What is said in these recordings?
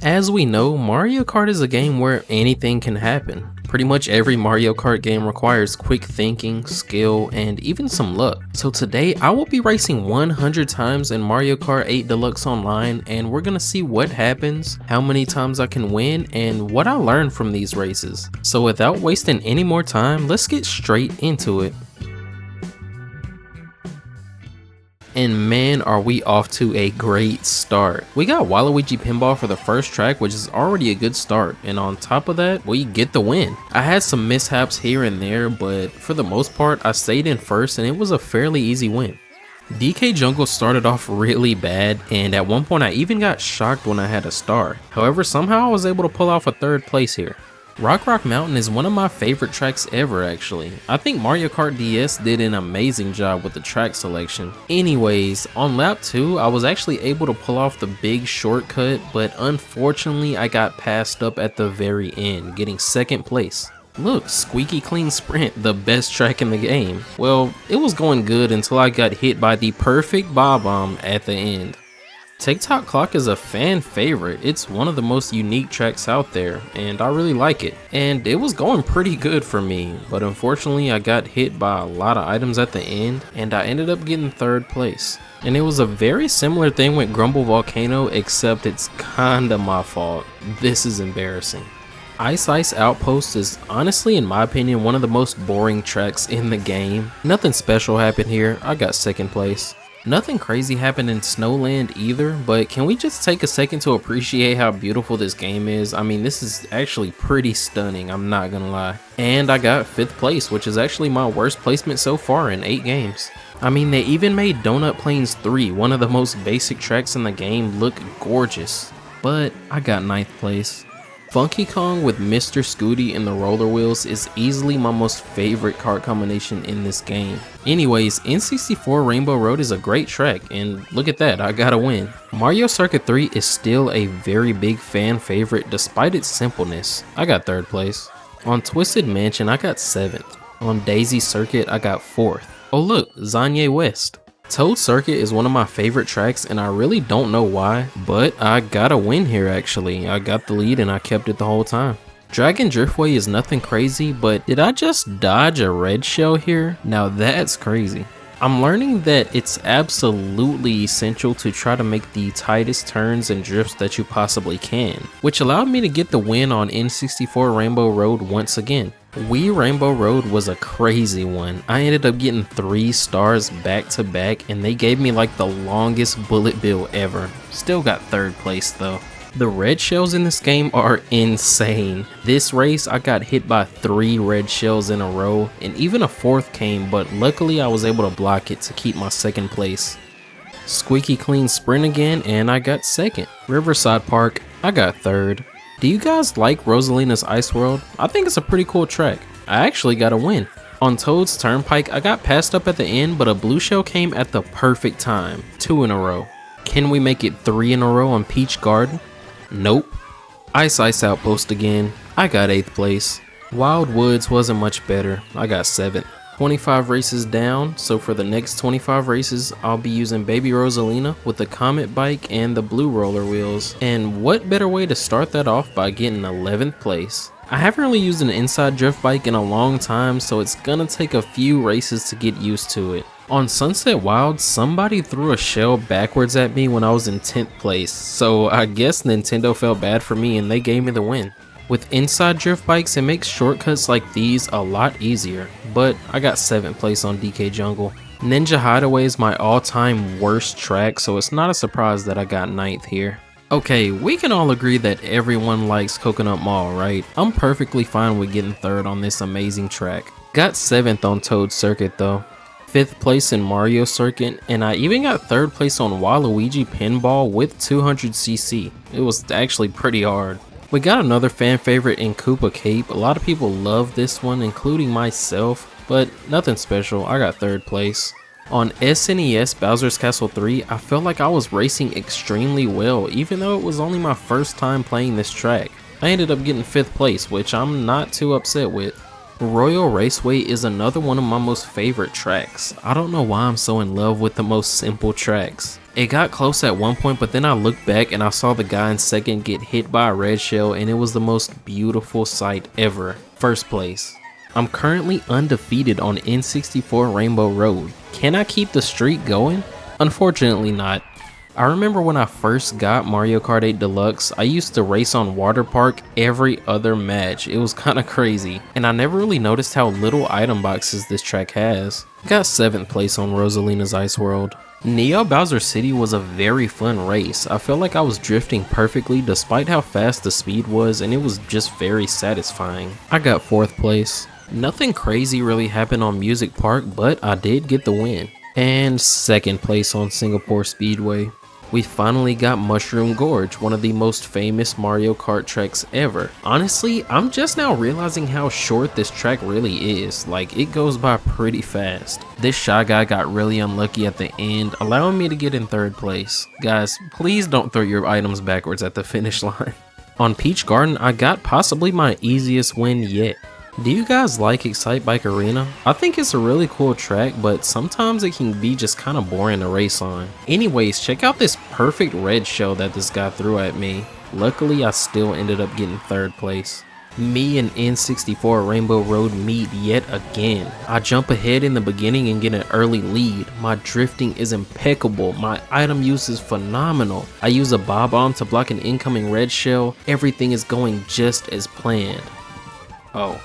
As we know, Mario Kart is a game where anything can happen. Pretty much every Mario Kart game requires quick thinking, skill, and even some luck. So today I will be racing 100 times in Mario Kart 8 Deluxe Online, and we're gonna see what happens, how many times I can win, and what I learned from these races. So without wasting any more time, let's get straight into it. And man, are we off to a great start. We got Waluigi Pinball for the first track, which is already a good start, and on top of that, we get the win. I had some mishaps here and there, but for the most part, I stayed in first and it was a fairly easy win. DK Jungle started off really bad, and at one point I even got shocked when I had a star. However, somehow I was able to pull off a third place here. Rock Mountain is one of my favorite tracks ever actually. I think Mario Kart DS did an amazing job with the track selection. Anyways, on lap 2 I was actually able to pull off the big shortcut, but unfortunately I got passed up at the very end, getting second place. Look, squeaky clean sprint, the best track in the game. Well, it was going good until I got hit by the perfect bomb at the end. TikTok Clock is a fan favorite. It's one of the most unique tracks out there, and I really like it. And it was going pretty good for me, but unfortunately I got hit by a lot of items at the end, and I ended up getting third place. And it was a very similar thing with Grumble Volcano, except it's kinda my fault. This is embarrassing. Ice Outpost is honestly, in my opinion, one of the most boring tracks in the game. Nothing special happened here. I got second place. Nothing crazy happened in Snowland either, but can we just take a second to appreciate how beautiful this game is? I mean, this is actually pretty stunning, I'm not gonna lie. And I got 5th place, which is actually my worst placement so far in 8 games. I mean, they even made Donut Plains 3, one of the most basic tracks in the game, look gorgeous. But I got 9th place. Funky Kong with Mr. Scooty and the roller wheels is easily my most favorite kart combination in this game. Anyways, N64 Rainbow Road is a great track, and look at that, I got a win. Mario Circuit 3 is still a very big fan favorite despite its simpleness. I got 3rd place. On Twisted Mansion, I got 7th. On Daisy Circuit, I got 4th. Oh look, Zanye West. Toad Circuit is one of my favorite tracks, and I really don't know why, but I got a win here actually. I got the lead and I kept it the whole time. Dragon Driftway is nothing crazy, but did I just dodge a red shell here? Now that's crazy. I'm learning that it's absolutely essential to try to make the tightest turns and drifts that you possibly can, which allowed me to get the win on N64 Rainbow Road once again. Wii Rainbow Road was a crazy one. I ended up getting 3 stars back to back, and they gave me like the longest bullet bill ever. Still got 3rd place though. The red shells in this game are insane. This race I got hit by 3 red shells in a row, and even a 4th came, but luckily I was able to block it to keep my 2nd place. Squeaky clean sprint again, and I got 2nd. Riverside Park, I got 3rd. Do you guys like Rosalina's Ice World? I think it's a pretty cool track. I actually got a win. On Toad's Turnpike, I got passed up at the end, but a blue shell came at the perfect time. 2 in a row. Can we make it 3 in a row on Peach Garden? Nope. Ice Outpost again. I got 8th place. Wild Woods wasn't much better. I got 7th. 25 races down, so for the next 25 races, I'll be using Baby Rosalina with the Comet Bike and the blue roller wheels. And what better way to start that off by getting 11th place. I haven't really used an inside drift bike in a long time, so it's gonna take a few races to get used to it. On Sunset Wild, somebody threw a shell backwards at me when I was in 10th place, so I guess Nintendo felt bad for me and they gave me the win. With inside drift bikes, it makes shortcuts like these a lot easier, but I got 7th place on DK Jungle. Ninja Hideaway is my all-time worst track, so it's not a surprise that I got 9th here. Okay, we can all agree that everyone likes Coconut Mall, right? I'm perfectly fine with getting 3rd on this amazing track. Got 7th on Toad Circuit though. 5th place in Mario Circuit, and I even got 3rd place on Waluigi Pinball with 200cc. It was actually pretty hard. We got another fan favorite in Koopa Cape. A lot of people love this one, including myself, but nothing special. I got 3rd place. On SNES Bowser's Castle 3, I felt like I was racing extremely well, even though it was only my first time playing this track. I ended up getting 5th place, which I'm not too upset with. Royal Raceway is another one of my most favorite tracks. I don't know why I'm so in love with the most simple tracks. It got close at one point, but then I looked back and I saw the guy in second get hit by a red shell, and it was the most beautiful sight ever. First place. I'm currently undefeated on N64 Rainbow Road. Can I keep the streak going? Unfortunately not. I remember when I first got Mario Kart 8 Deluxe, I used to race on Water Park every other match. It was kinda crazy, and I never really noticed how little item boxes this track has. Got 7th place on Rosalina's Ice World. Neo Bowser City was a very fun race. I felt like I was drifting perfectly despite how fast the speed was, and it was just very satisfying. I got 4th place. Nothing crazy really happened on Music Park, but I did get the win. And 2nd place on Singapore Speedway. We finally got Mushroom Gorge, one of the most famous Mario Kart tracks ever. Honestly, I'm just now realizing how short this track really is. Like, it goes by pretty fast. This Shy Guy got really unlucky at the end, allowing me to get in 3rd place. Guys, please don't throw your items backwards at the finish line. On Peach Garden, I got possibly my easiest win yet. Do you guys like Excite Bike Arena? I think it's a really cool track, but sometimes it can be just kind of boring to race on. Anyways, check out this perfect red shell that this guy threw at me. Luckily, I still ended up getting 3rd place. Me and N64 Rainbow Road meet yet again. I jump ahead in the beginning and get an early lead. My drifting is impeccable. My item use is phenomenal. I use a bob bomb to block an incoming red shell. Everything is going just as planned. Oh.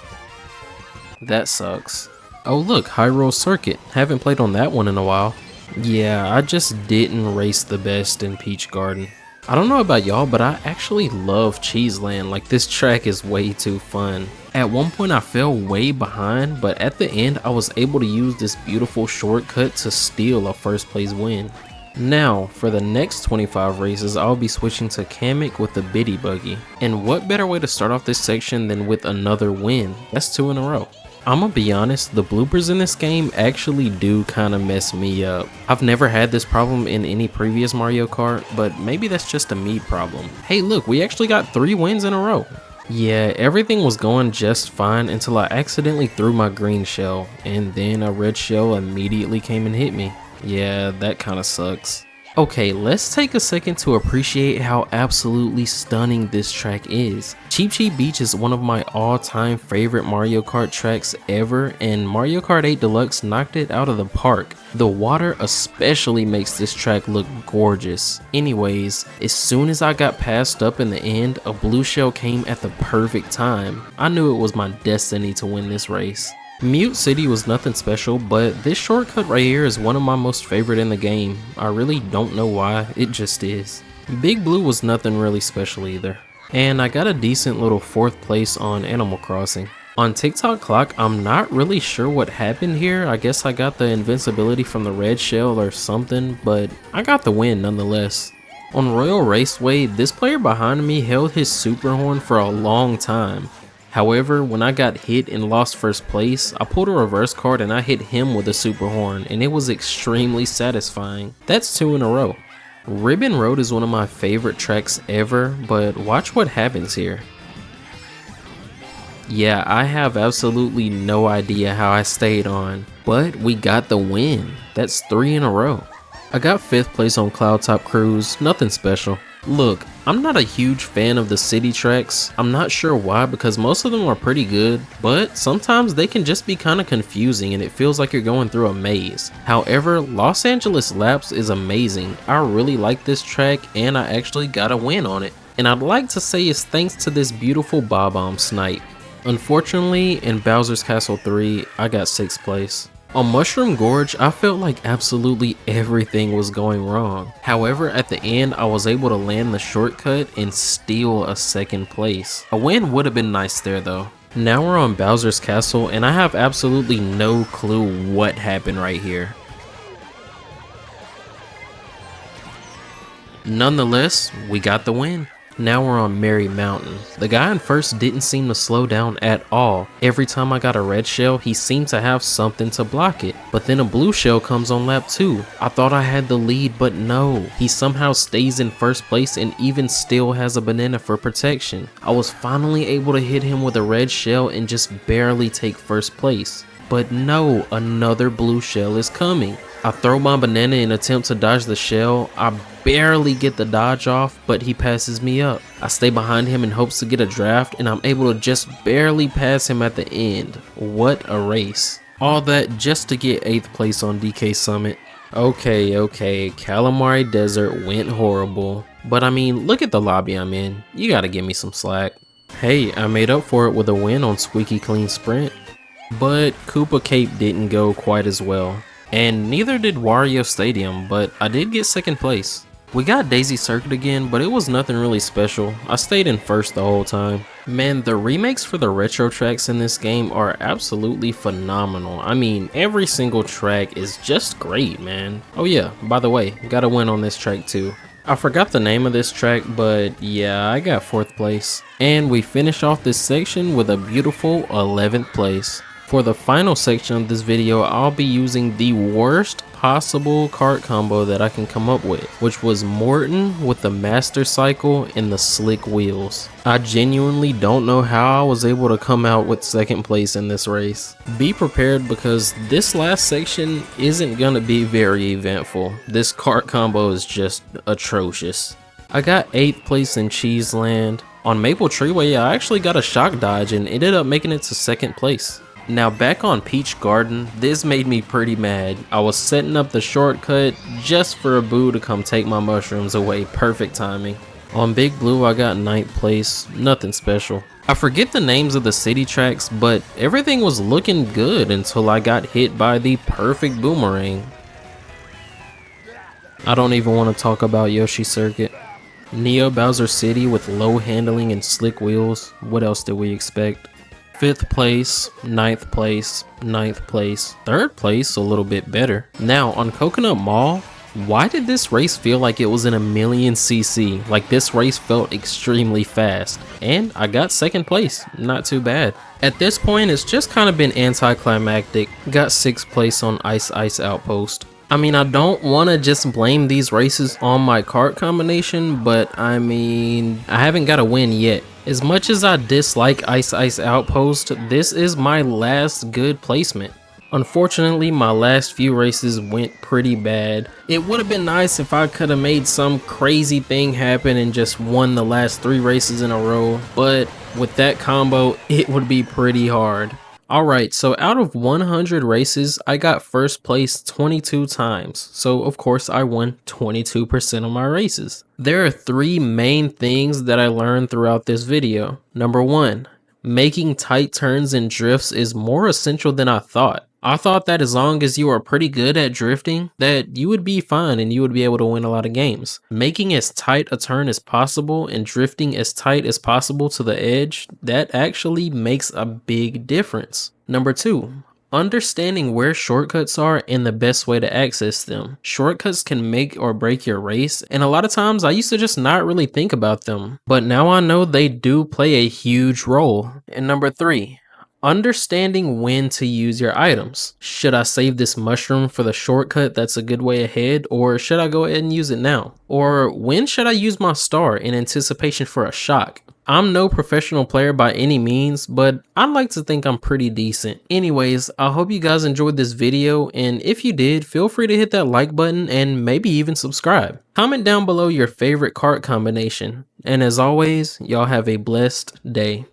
That sucks. Oh look, Hyrule Circuit. Haven't played on that one in a while. Yeah, I just didn't race the best in Peach Garden. I don't know about y'all, but I actually love Cheeseland. Like, this track is way too fun. At one point I fell way behind, but at the end I was able to use this beautiful shortcut to steal a 1st place win. Now, for the next 25 races, I'll be switching to Kamek with the Biddy Buggy. And what better way to start off this section than with another win? That's 2 in a row. I'ma be honest, the bloopers in this game actually do kinda mess me up. I've never had this problem in any previous Mario Kart, but maybe that's just a me problem. Hey look, we actually got 3 wins in a row. Yeah, everything was going just fine until I accidentally threw my green shell, and then a red shell immediately came and hit me. Yeah, that kinda sucks. Okay, let's take a second to appreciate how absolutely stunning this track is. Cheep Cheep Beach is one of my all-time favorite Mario Kart tracks ever, and Mario Kart 8 Deluxe knocked it out of the park. The water especially makes this track look gorgeous. Anyways, as soon as I got passed up in the end, a blue shell came at the perfect time. I knew it was my destiny to win this race. Mute City was nothing special, but this shortcut right here is one of my most favorite in the game. I really don't know why, it just is. Big Blue was nothing really special either. And I got a decent little 4th place on Animal Crossing. On TikTok Clock, I'm not really sure what happened here. I guess I got the invincibility from the red shell or something, but I got the win nonetheless. On Royal Raceway, this player behind me held his super horn for a long time. However, when I got hit and lost 1st place, I pulled a reverse card and I hit him with a super horn, and it was extremely satisfying. That's 2 in a row. Ribbon Road is one of my favorite tracks ever, but watch what happens here. Yeah, I have absolutely no idea how I stayed on, but we got the win. That's 3 in a row. I got 5th place on Cloud Top Cruise, nothing special. Look, I'm not a huge fan of the city tracks. I'm not sure why, because most of them are pretty good, but sometimes they can just be kinda confusing and it feels like you're going through a maze. However, Los Angeles Laps is amazing. I really like this track and I actually got a win on it. And I'd like to say it's thanks to this beautiful Bob-omb snipe. Unfortunately, in Bowser's Castle 3, I got 6th place. On Mushroom Gorge, I felt like absolutely everything was going wrong. However, at the end, I was able to land the shortcut and steal a 2nd place. A win would have been nice there though. Now we're on Bowser's Castle and I have absolutely no clue what happened right here. Nonetheless, we got the win. Now we're on Merry Mountain. The guy in first didn't seem to slow down at all. Every time I got a red shell, he seemed to have something to block it. But then a blue shell comes on lap 2. I thought I had the lead, but no. He somehow stays in 1st place and even still has a banana for protection. I was finally able to hit him with a red shell and just barely take 1st place. But no, another blue shell is coming. I throw my banana in attempt to dodge the shell. I barely get the dodge off, but he passes me up. I stay behind him in hopes to get a draft, and I'm able to just barely pass him at the end. What a race. All that just to get 8th place on DK Summit. Okay, Calamari Desert went horrible. But I mean, look at the lobby I'm in. You gotta give me some slack. Hey, I made up for it with a win on Squeaky Clean Sprint. But Koopa Cape didn't go quite as well. And neither did Wario Stadium, but I did get 2nd place. We got Daisy Circuit again, but it was nothing really special. I stayed in 1st the whole time. Man, the remakes for the retro tracks in this game are absolutely phenomenal. I mean, every single track is just great, man. Oh yeah, by the way, got a win on this track too. I forgot the name of this track, but yeah, I got 4th place. And we finish off this section with a beautiful 11th place. For the final section of this video, I'll be using the worst possible kart combo that I can come up with, which was Morton with the Master Cycle and the slick wheels. I genuinely don't know how I was able to come out with 2nd place in this race. Be prepared because this last section isn't gonna be very eventful. This kart combo is just atrocious. I got 8th place in Cheeseland. On Maple Treeway, I actually got a shock dodge and ended up making it to 2nd place. Now back on Peach Garden, this made me pretty mad. I was setting up the shortcut just for a boo to come take my mushrooms away. Perfect timing. On Big Blue, I got 9th place, nothing special. I forget the names of the city tracks, but everything was looking good until I got hit by the perfect boomerang. I don't even want to talk about Yoshi Circuit. Neo Bowser City with low handling and slick wheels. What else did we expect? 5th place, 9th place, 9th place, 3rd place, a little bit better. Now on Coconut Mall, why did this race feel like it was in 1,000,000 cc? Like this race felt extremely fast. And I got 2nd place, not too bad. At this point, it's just kind of been anticlimactic. Got 6th place on Ice Outpost. I mean, I don't want to just blame these races on my kart combination, but I mean, I haven't got a win yet. As much as I dislike Ice Outpost, this is my last good placement. Unfortunately, my last few races went pretty bad. It would have been nice if I could have made some crazy thing happen and just won the last 3 races in a row, but with that combo, it would be pretty hard. Alright, so out of 100 races, I got 1st place 22 times, so of course I won 22% of my races. There are 3 main things that I learned throughout this video. Number 1, making tight turns and drifts is more essential than I thought. I thought that as long as you are pretty good at drifting, that you would be fine and you would be able to win a lot of games. Making as tight a turn as possible and drifting as tight as possible to the edge, that actually makes a big difference. Number 2, understanding where shortcuts are and the best way to access them. Shortcuts can make or break your race, and a lot of times I used to just not really think about them, but now I know they do play a huge role. And number 3, understanding when to use your items. Should I save this mushroom for the shortcut that's a good way ahead, or should I go ahead and use it now? Or when should I use my star in anticipation for a shock? I'm no professional player by any means, but I like to think I'm pretty decent. Anyways, I hope you guys enjoyed this video, and if you did, feel free to hit that like button and maybe even subscribe. Comment down below your favorite kart combination. And as always, y'all have a blessed day.